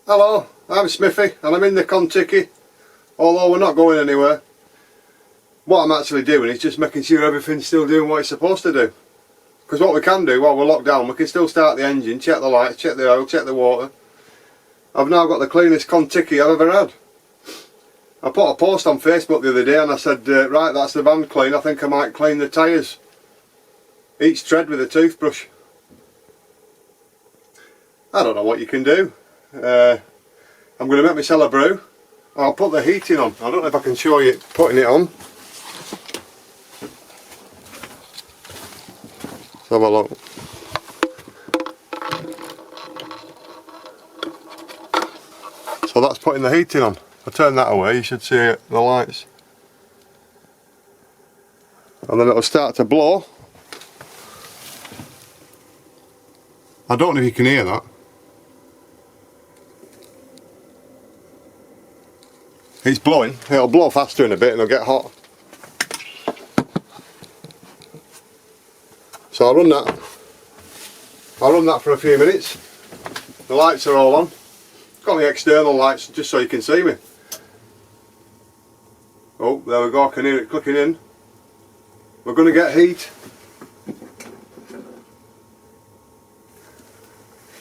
Hello, I'm Smithy and I'm in the Contiki, although we're not going anywhere. What I'm actually doing is just making sure everything's still doing what it's supposed to do. Because what we can do while we're locked down, we can still start the engine, check the lights, check the oil, check the water. I've now got the cleanest Contiki I've ever had. I put a post on Facebook the other day and I said, right, that's the van clean, I think I might clean the tyres. Each tread with a toothbrush. I don't know what you can do. I'm going to make myself a brew. I'll put the heating on. I don't know if I can show you putting it on. Let's have a look. So that's putting the heating on. If I turn that away, you should see the lights. And then it'll start to blow. I don't know if you can hear that. It's blowing. It'll blow faster in a bit and it'll get hot. So I'll run that for a few minutes. The lights are all on. Got the external lights just so you can see me. Oh, there we go, I can hear it clicking in. We're going to get heat.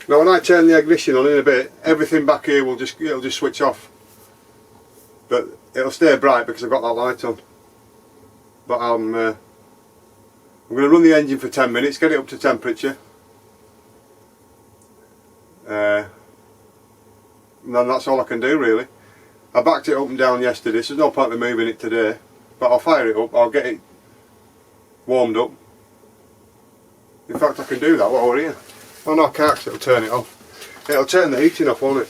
Now when I turn the ignition on in a bit, everything back here will just switch off. But it'll stay bright because I've got that light on. But I'm going to run the engine for 10 minutes, get it up to temperature. And then that's all I can do really. I backed it up and down yesterday, so there's no point in moving it today. But I'll fire it up, I'll get it warmed up. In fact I can do that while we're here. Oh no, I can't, 'cause it'll turn it off. It'll turn the heating off, won't it?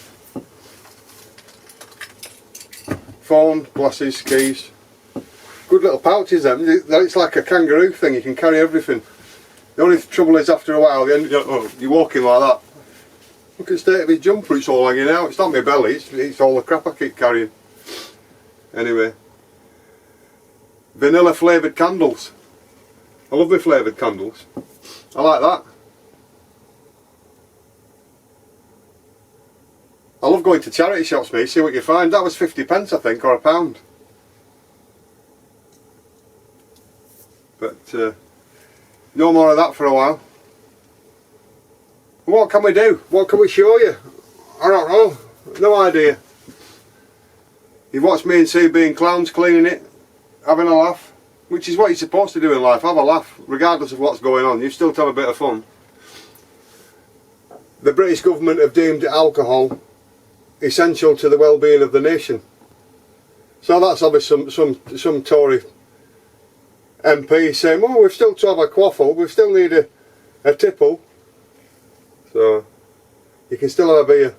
Phone, glasses, keys. Good little pouches them. It's like a kangaroo thing, you can carry everything. The only trouble is after a while you're walking like that. Look at the state of his jumper, it's all hanging out. It's not my belly, it's all the crap I keep carrying. Anyway. Vanilla flavoured candles. I love my flavoured candles. I like that. I love going to charity shops, mate, see what you find. That was 50p I think, or £1. But no more of that for a while. What can we do? What can we show you? I don't know. No idea. You've watched me and Sue being clowns, cleaning it, having a laugh, which is what you're supposed to do in life, have a laugh, regardless of what's going on. You still have a bit of fun. The British government have deemed alcohol essential to the well-being of the nation. So that's obviously some Tory MP saying, well, we've still to have a quaffle, we still need a tipple. So you can still have a beer.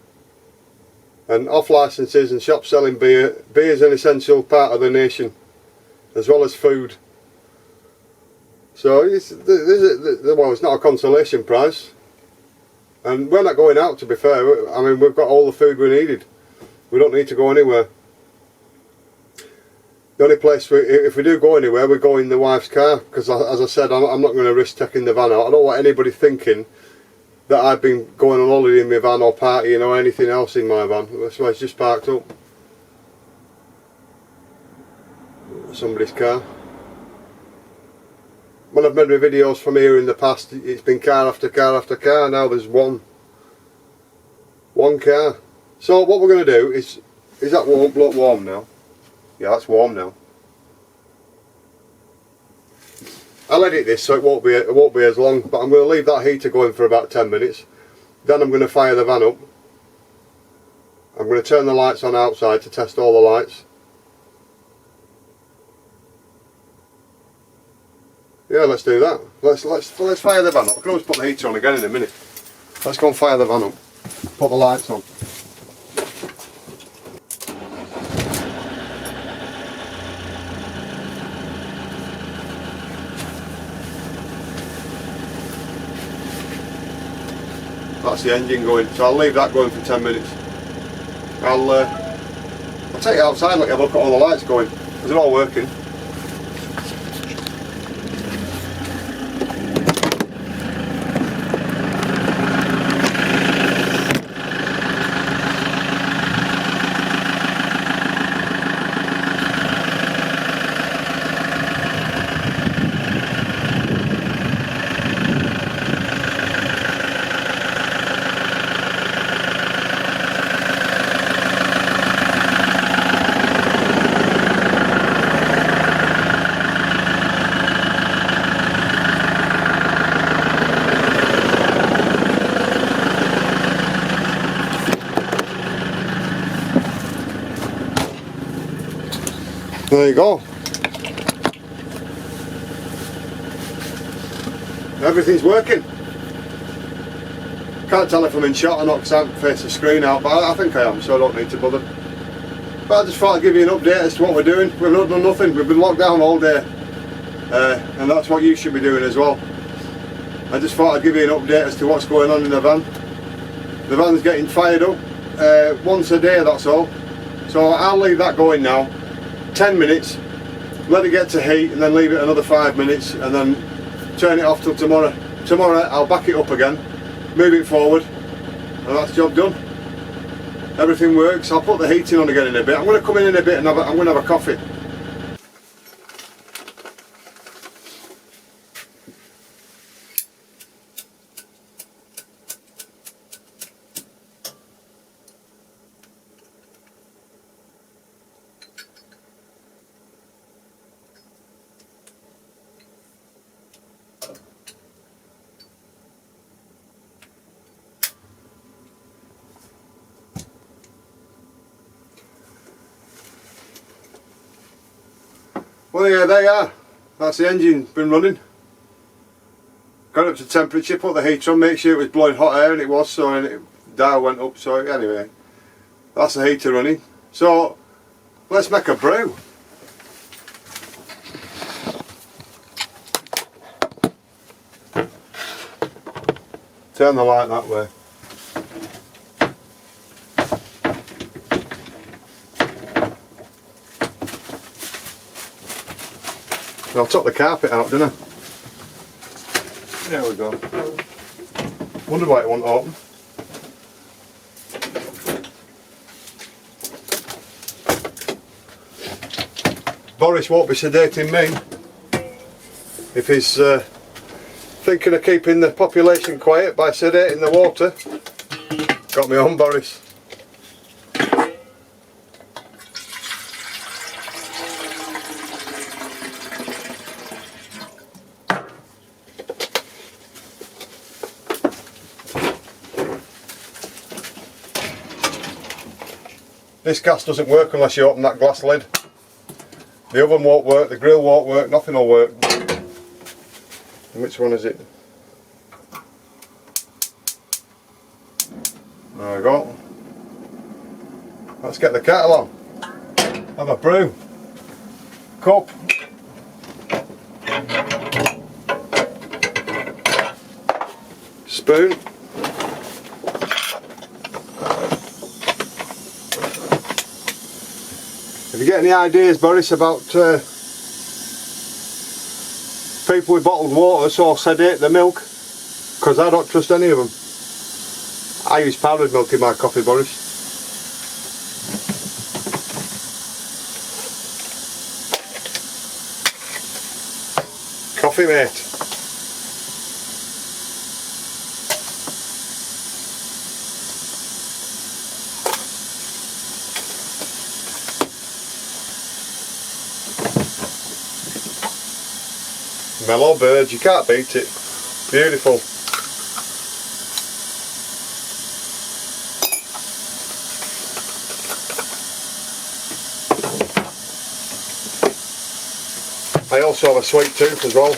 And off licences and shops selling beer. Beer is an essential part of the nation, as well as food. So it's not a consolation prize. And we're not going out, to be fair. I mean, we've got all the food we needed. We don't need to go anywhere. The only place, if we do go anywhere, we go in the wife's car. Because as I said, I'm not going to risk taking the van out. I don't want anybody thinking that I've been going on holiday in my van or partying or anything else in my van. That's why it's just parked up. Somebody's car. When I've made my videos from here in the past, it's been car after car after car. Now there's one car. So what we're going to do is that warm now? Yeah, that's warm now. I'll edit this so it won't be as long, but I'm going to leave that heater going for about 10 minutes. Then I'm going to fire the van up. I'm going to turn the lights on outside to test all the lights. Yeah, let's do that. Let's fire the van up. I can always put the heater on again in a minute. Let's go and fire the van up. Put the lights on. That's the engine going, so I'll leave that going for 10 minutes. I'll take it outside and let you have a look at all the lights going, because they're all working. There you go. Everything's working. Can't tell if I'm in shot or not because I haven't faced the screen out, but I think I am, so I don't need to bother. But I just thought I'd give you an update as to what we're doing. We've not done nothing, we've been locked down all day. And that's what you should be doing as well. I just thought I'd give you an update as to what's going on in the van. The van's getting fired up once a day, that's all. So I'll leave that going now. 10 minutes, let it get to heat, and then leave it another 5 minutes, and then turn it off till tomorrow. Tomorrow I'll back it up again, move it forward, and that's job done. Everything works. I'll put the heating on again in a bit. I'm going to come in a bit and I'm going to have a coffee. Well, yeah, there you are. That's the engine been running. Got up to temperature, put the heater on, make sure it was blowing hot air, and it was, so and it dial went up. So anyway, that's the heater running. So let's make a brew. Turn the light that way. I'll top the carpet out, didn't I? There we go. Wonder why it won't open. Boris won't be sedating me if he's thinking of keeping the population quiet by sedating the water. Got me on, Boris. This gas doesn't work unless you open that glass lid. The oven won't work, the grill won't work, nothing will work. And which one is it? There we go. Let's get the kettle on. Have a brew. Cup. Spoon. If you get any ideas, Boris, about people with bottled water, so sedate the milk, because I don't trust any of them. I use powdered milk in my coffee, Boris. Coffee, mate. Mellow birds, you can't beat it. Beautiful. I also have a sweet tooth as well.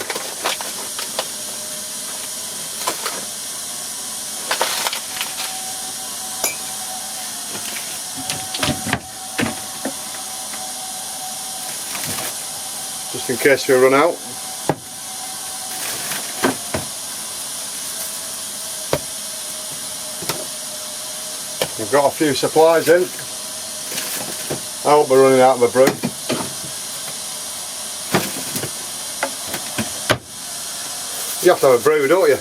Just in case we run out. We've got a few supplies in. I hope we're running out of a brew. You have to have a brew, don't you?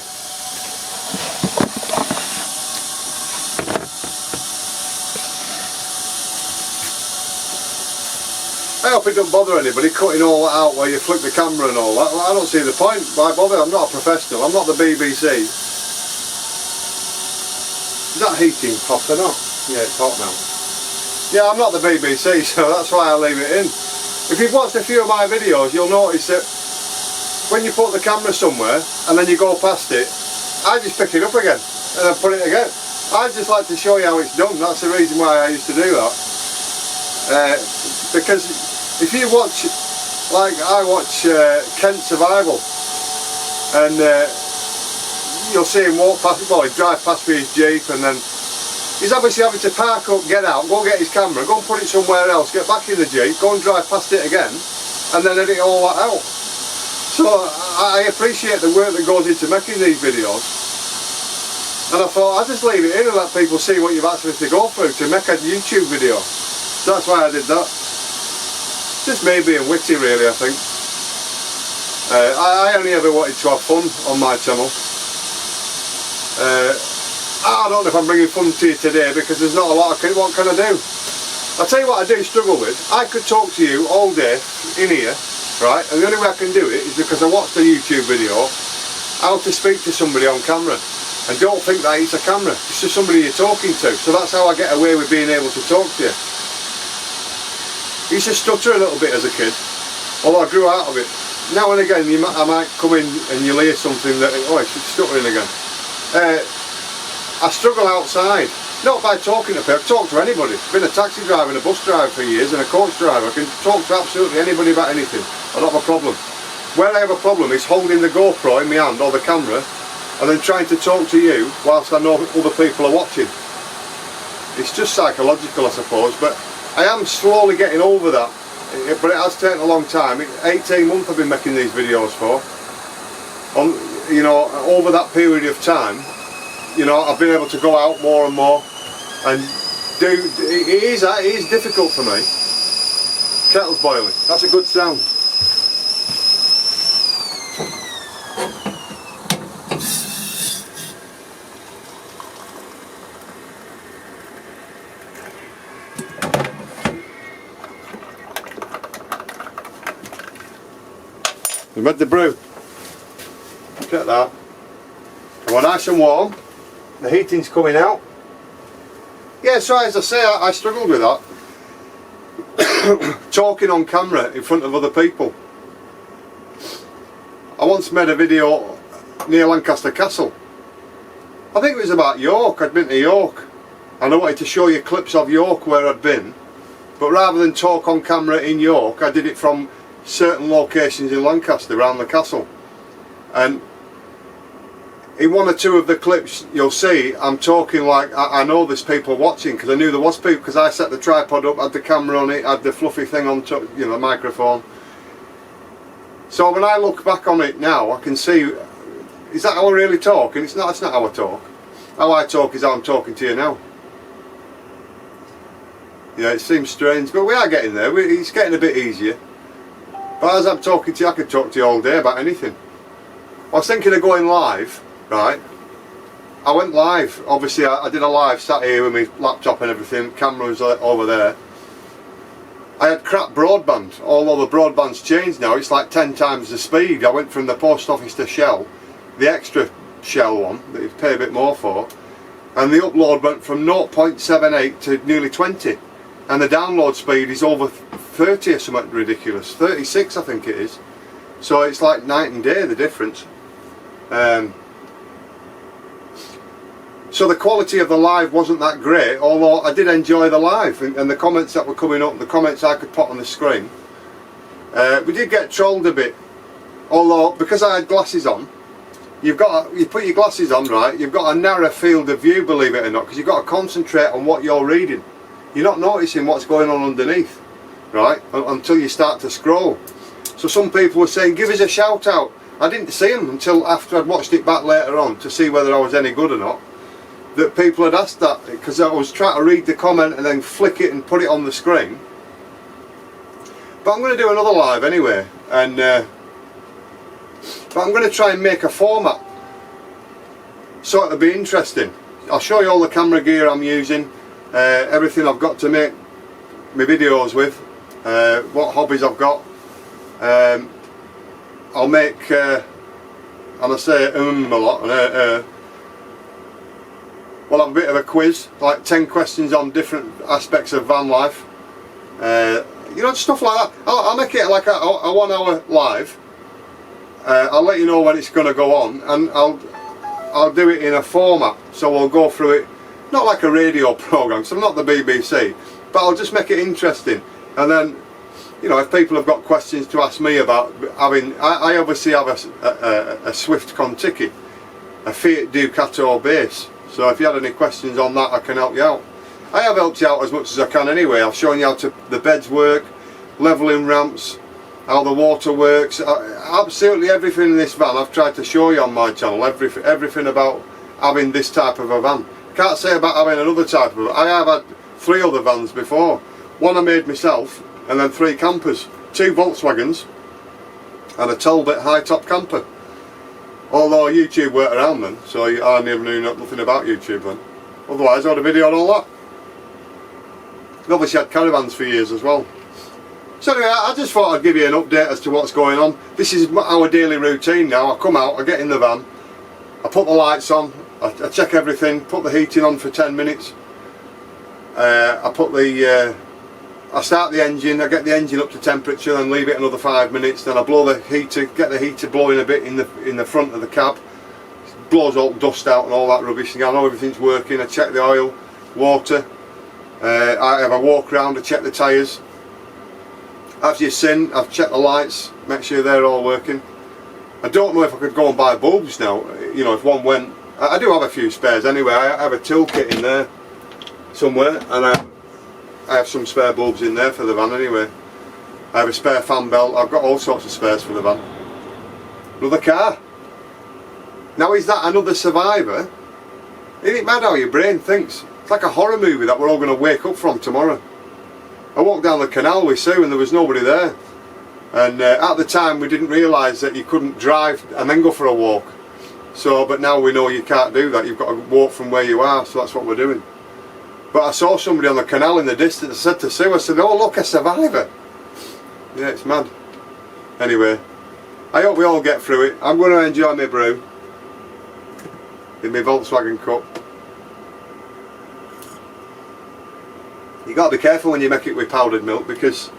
I hope it doesn't bother anybody cutting all that out where you flick the camera and all that. I don't see the point. Why bother? I'm not a professional. I'm not the BBC. Is that heating hot or not? Yeah, it's hot now. Yeah, I'm not the BBC, so that's why I leave it in. If you've watched a few of my videos, you'll notice that when you put the camera somewhere and then you go past it, I just pick it up again and then put it again. I just like to show you how it's done. That's the reason why I used to do that. Because if you watch, like I watch Kent Survival, and you'll see him walk past, well, he drive past with his Jeep, and then he's obviously having to park up, get out, go get his camera, go and put it somewhere else, get back in the Jeep, go and drive past it again, and then edit all that out. So I appreciate the work that goes into making these videos, and I thought I'd just leave it in and let people see what you've actually to go through to make a YouTube video. So that's why I did that. Just me being witty really, I think. I only ever wanted to have fun on my channel. I don't know if I'm bringing fun to you today because there's not a lot what can I do? I'll tell you what I do struggle with. I could talk to you all day in here, right, and the only way I can do it is because I watched a YouTube video how to speak to somebody on camera, and don't think that it's a camera, it's just somebody you're talking to. So that's how I get away with being able to talk to you. I used to stutter a little bit as a kid, although I grew out of it. Now and again I might come in and you'll hear something that, oh, it's stuttering again. I struggle outside, not by talking to people. I talk to anybody. I've been a taxi driver and a bus driver for years and a coach driver. I can talk to absolutely anybody about anything. I don't have a problem. Where I have a problem is holding the GoPro in my hand or the camera and then trying to talk to you whilst I know other people are watching. It's just psychological, I suppose, but I am slowly getting over that. But it has taken a long time. 18 months I've been making these videos for. You know, over that period of time, you know, I've been able to go out more and more and do, it is difficult for me. Kettle's boiling, that's a good sound. We made the brew. Look at that. And we're nice and warm. The heating's coming out. Yeah, so as I say, I struggled with that. Talking on camera in front of other people. I once made a video near Lancaster Castle. I think it was about York. I'd been to York and I wanted to show you clips of York where I'd been, but rather than talk on camera in York, I did it from certain locations in Lancaster around the castle. And in one or two of the clips you'll see I'm talking like I know there's people watching, because I knew there was people, because I set the tripod up, had the camera on it, had the fluffy thing on top, you know, the microphone. So when I look back on it now I can see, is that how I really talk? And it's not how I talk. How I talk is how I'm talking to you now. Yeah, it seems strange, but we are getting there. It's getting a bit easier. But as I'm talking to you, I could talk to you all day about anything. I was thinking of going live, right? I went live. Obviously I did a live, sat here with my laptop and everything, camera was over there. I had crap broadband, although the broadband's changed now, it's like 10 times the speed. I went from the post office to Shell, the extra Shell one that you pay a bit more for, and the upload went from 0.78 to nearly 20, and the download speed is over 30 or something ridiculous, 36 I think it is. So it's like night and day, the difference. So the quality of the live wasn't that great, although I did enjoy the live, and the comments that were coming up, the comments I could put on the screen. We did get trolled a bit, although because I had glasses on, you put your glasses on, right, you've got a narrow field of view, believe it or not, because you've got to concentrate on what you're reading. You're not noticing what's going on underneath, right, until you start to scroll. So some people were saying, give us a shout out. I didn't see them until after I'd watched it back later on to see whether I was any good or not, that people had asked that, because I was trying to read the comment and then flick it and put it on the screen. But I'm going to do another live anyway, and but I'm going to try and make a format so it'll be interesting. I'll show you all the camera gear I'm using, everything I've got to make my videos with, what hobbies I've got. I'll make, and I say a lot, we'll have a bit of a quiz, like 10 questions on different aspects of van life, you know, stuff like that. I'll make it like a 1 hour live. I'll let you know when it's going to go on, and I'll do it in a format, so we'll go through it, not like a radio program, so I'm not the BBC, but I'll just make it interesting, and then you know, if people have got questions to ask me about having, I obviously have a Swift Contiki, a Fiat Ducato base, so if you had any questions on that I can help you out. I have helped you out as much as I can anyway. I've shown you how the beds work, levelling ramps, how the water works, absolutely everything in this van I've tried to show you on my channel, everything about having this type of a van. Can't say about having another type of, I have had 3 other vans before. One I made myself, and then 3 campers, 2 Volkswagens and a Talbot high top camper. Although YouTube weren't around then, so I never knew nothing about YouTube then. Otherwise I had a video on all that. And obviously had caravans for years as well. So anyway, I just thought I'd give you an update as to what's going on. This is our daily routine now. I come out, I get in the van, I put the lights on, I check everything, put the heating on for 10 minutes. I start the engine, I get the engine up to temperature, then leave it another 5 minutes, then I blow the heater, get the heater blowing a bit in the front of the cab. It blows all the dust out and all that rubbish. I know everything's working, I check the oil, water, I have a walk around, I check the tyres. As you've seen, I've checked the lights, make sure they're all working. I don't know if I could go and buy bulbs now, you know, if one went. I do have a few spares anyway. I have a tool kit in there somewhere, and I have some spare bulbs in there for the van anyway. I have a spare fan belt, I've got all sorts of spares for the van. Another car. Now is that another survivor? Isn't it mad how your brain thinks? It's like a horror movie that we're all going to wake up from tomorrow. I walked down the canal with Sue and there was nobody there. And at the time we didn't realise that you couldn't drive and then go for a walk. So, but now we know you can't do that, you've got to walk from where you are, so that's what we're doing. But I saw somebody on the canal in the distance. I said to Sue, I said, oh look, a survivor. Yeah, it's mad. Anyway, I hope we all get through it. I'm going to enjoy my brew in my Volkswagen cup. You got to be careful when you make it with powdered milk, because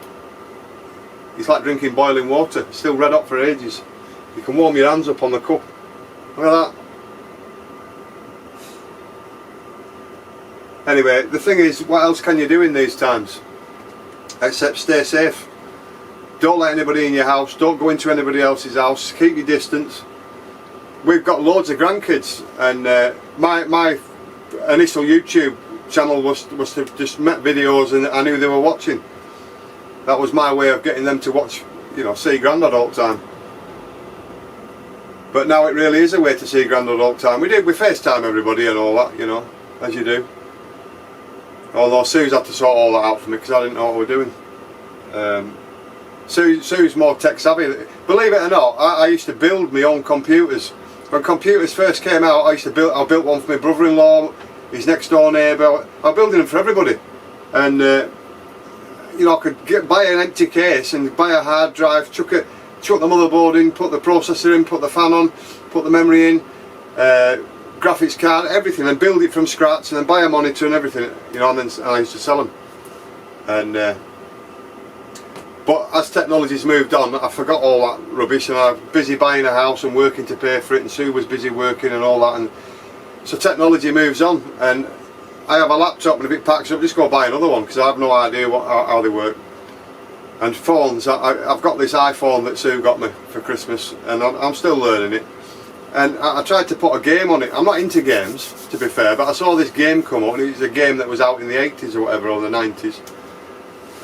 it's like drinking boiling water. It's still red hot for ages. You can warm your hands up on the cup. Look at that. Anyway, the thing is, what else can you do in these times except stay safe? Don't let anybody in your house, don't go into anybody else's house, keep your distance. We've got loads of grandkids, and my initial YouTube channel was to just make videos and I knew they were watching. That was my way of getting them to watch, you know, see Grandad all the time. But now it really is a way to see Grandad all the time. We FaceTime everybody and all that, you know, as you do. Although Sue's had to sort all that out for me because I didn't know what we were doing. Sue's more tech savvy. Believe it or not, I used to build my own computers. When computers first came out, I built one for my brother-in-law, his next door neighbour. I'm building them for everybody. And you know, I could buy an empty case and buy a hard drive, chuck the motherboard in, put the processor in, put the fan on, put the memory in, graphics card, everything, and build it from scratch, and then buy a monitor and everything, you know, and then I used to sell them. And but as technology's moved on, I forgot all that rubbish, and I was busy buying a house and working to pay for it, and Sue was busy working and all that, and so technology moves on. And I have a laptop, and if it packs up, just go buy another one, because I have no idea how they work. And phones, I've got this iPhone that Sue got me for Christmas, and I'm still learning it. And I tried to put a game on it. I'm not into games, to be fair, but I saw this game come up, and it was a game that was out in the 80s or whatever, or the 90s.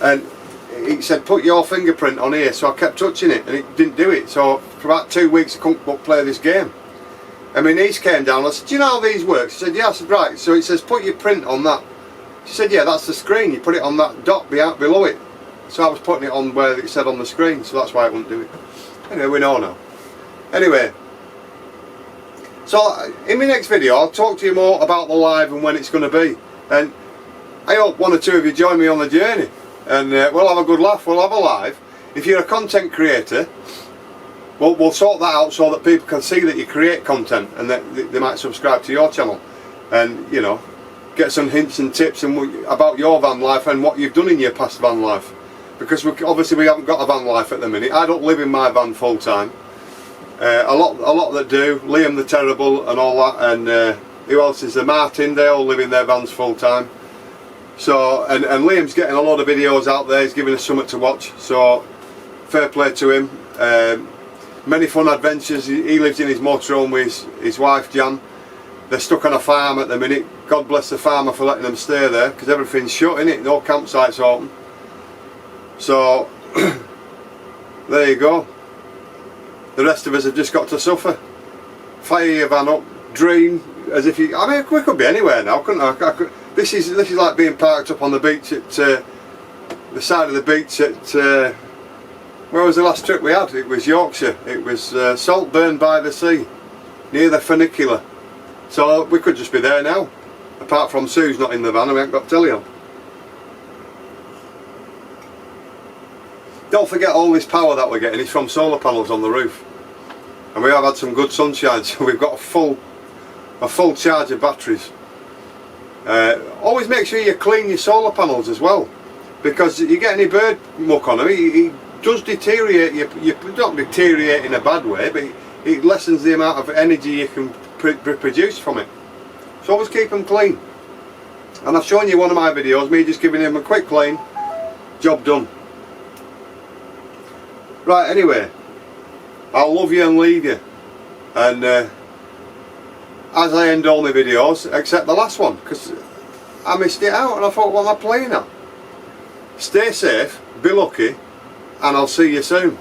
And it said, put your fingerprint on here, so I kept touching it, and it didn't do it. So for about 2 weeks I couldn't play this game. And my niece came down and I said, do you know how these work? She said, yeah. I said, right. So it says, put your print on that. She said, yeah, that's the screen. You put it on that dot below it. So I was putting it on where it said on the screen, so that's why I wouldn't do it. Anyway, we know now. Anyway, so in my next video I'll talk to you more about the live and when it's going to be. And I hope one or two of you join me on the journey. And we'll have a good laugh, we'll have a live. If you're a content creator, we'll sort that out so that people can see that you create content, and that they might subscribe to your channel. And, you know, get some hints and tips about your van life and what you've done in your past van life. Because obviously we haven't got a van life at the minute. I don't live in my van full time. A lot that do, Liam the Terrible and all that, and who else is there? Martin, they all live in their vans full time. So and Liam's getting a lot of videos out there, he's giving us something to watch, so fair play to him. Many fun adventures. He lives in his motorhome with his wife Jan. They're stuck on a farm at the minute. God bless the farmer for letting them stay there, because everything's shut, innit? No campsites open. So there you go. The rest of us have just got to suffer. Fire your van up, dream as if you. I mean, we could be anywhere now, couldn't I? This is like being parked up on the beach at the side of the beach at where was the last trip we had? It was Yorkshire. It was Saltburn by the sea, near the funicular. So we could just be there now. Apart from Sue's not in the van, and we haven't got telly on. Don't forget, all this power that we're getting is from solar panels on the roof, and we have had some good sunshine, so we've got a full charge of batteries. Always make sure you clean your solar panels as well, because you get any bird muck on them, it does deteriorate. You don't deteriorate in a bad way, but it lessens the amount of energy you can produce from it. So always keep them clean. And I've shown you one of my videos, me just giving him a quick clean, job done. Right, anyway, I'll love you and leave you, and as I end all my videos, except the last one, because I missed it out and I thought, what am I playing at? Stay safe, be lucky, and I'll see you soon.